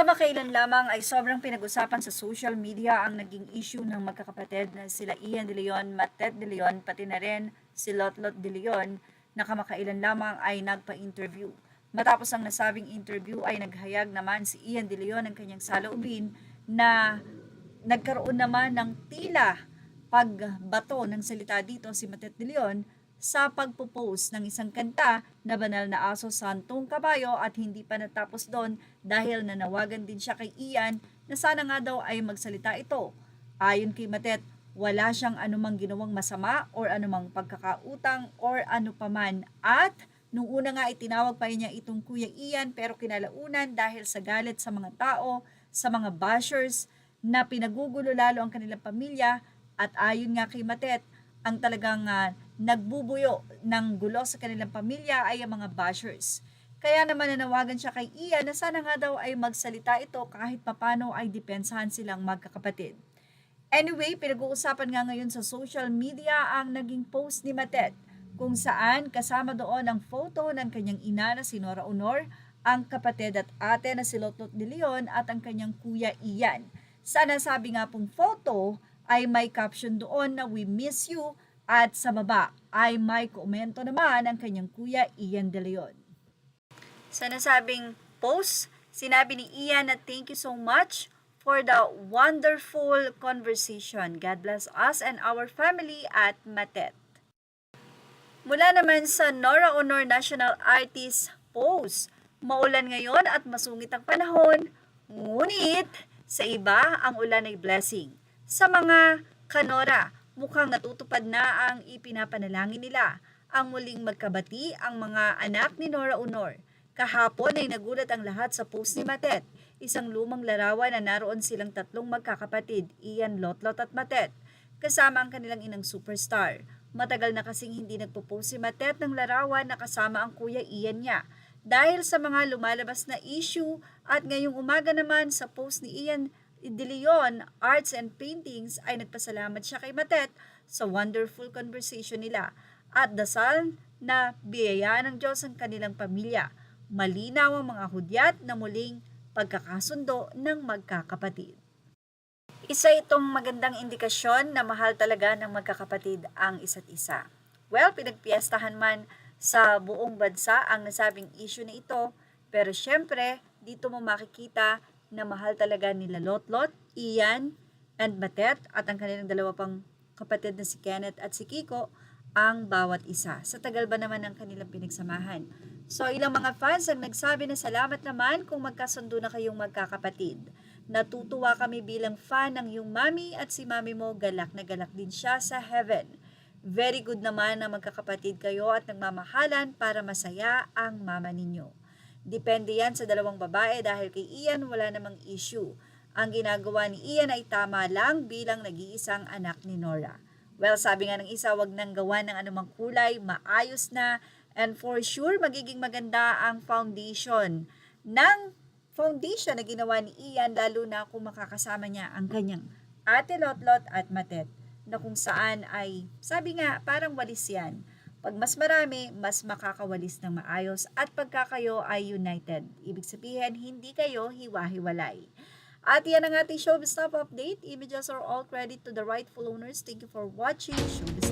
Kamakailan lamang ay sobrang pinag-usapan sa social media ang naging issue ng magkakapatid na sila Ian De Leon, Matet De Leon, pati na rin si Lotlot De Leon na kamakailan lamang ay nagpa-interview. Matapos ang nasabing interview ay naghayag naman si Ian De Leon ng kanyang saloobin na nagkaroon naman ng tila pagbato ng salita dito si Matet De Leon sa pagpo-post ng isang kanta na Banal na Aso Santong Kabayo at hindi pa natapos doon dahil nanawagan din siya kay Ian na sana nga daw ay magsalita ito. Ayon kay Matet, wala siyang anumang ginawang masama or anumang pagkakautang or ano paman at nung una nga itinawag pa niya itong Kuya Ian pero kinalaunan dahil sa galit sa mga tao, sa mga bashers na pinagugulo lalo ang kanilang pamilya at ayon nga kay Matet, ang talagang nagbubuyo ng gulo sa kanilang pamilya ay ang mga bashers. Kaya naman nanawagan siya kay Ian na sana nga daw ay magsalita ito kahit papano ay depensahan silang magkakapatid. Anyway, pinag-uusapan nga ngayon sa social media ang naging post ni Matet kung saan kasama doon ang photo ng kanyang ina na si Nora Honor, ang kapatid at ate na si Lotlot De Leon at ang kanyang kuya Ian. Sa nasabi nga pong photo ay may caption doon na "We miss you" at sa baba ay may komento naman ang kanyang kuya Ian De Leon. Sa nasabing post, sinabi ni Ian na thank you so much for the wonderful conversation. God bless us and our family at Matet. Mula naman sa Nora Honor National Artist post, maulan ngayon at masungit ang panahon, ngunit sa iba ang ulan ay blessing. Sa mga kanora, mukhang natutupad na ang ipinapanalangin nila. Ang muling magkabati ang mga anak ni Nora Honor. Kahapon ay nagulat ang lahat sa post ni Matet. Isang lumang larawan na naroon silang tatlong magkakapatid, Ian, Lotlot at Matet, kasama ang kanilang inang superstar. Matagal na kasing hindi nagpo-post si Matet ng larawan na kasama ang kuya Ian niya. Dahil sa mga lumalabas na issue at ngayong umaga naman sa post ni Ian De Leon, Arts and Paintings ay nagpasalamat siya kay Matet sa wonderful conversation nila at dasal na biyayaan ng Diyos ang kanilang pamilya. Malinaw ang mga hudyat na muling pagkakasundo ng magkakapatid. Isa itong magandang indikasyon na mahal talaga ng magkakapatid ang isa't isa. Well, pinagpiestahan man sa buong bansa ang nasabing issue na ito, pero syempre, dito mo makikita na mahal talaga nila Lotlot, Ian, and Matet at ang kanilang dalawa pang kapatid na si Kenneth at si Kiko ang bawat isa. Sa tagal ba naman ang kanilang pinagsamahan? So ilang mga fans ang nagsabi na salamat naman kung magkasundo na kayong magkakapatid. Natutuwa kami bilang fan ng iyong mami at si mami mo galak na galak din siya sa heaven. Very good naman na magkakapatid kayo at nagmamahalan para masaya ang mama ninyo. Depende yan sa dalawang babae dahil kay Ian wala namang issue. Ang ginagawa ni Ian ay tama lang bilang nag-iisang anak ni Nora. Well, sabi nga ng isa, wag nang gawa ng anumang kulay, maayos na, and for sure magiging maganda ang foundation na ginawa ni Ian, lalo na kung makakasama niya ang kanyang ate Lotlot at Matet, na kung saan ay, sabi nga, parang walis yan. Pag mas marami, mas makakawalis ng maayos at pagkakayo ay united. Ibig sabihin, hindi kayo hiwa-hiwalay. At yan ang ating Showbiz Top Update. Images are all credit to the rightful owners. Thank you for watching Showbiz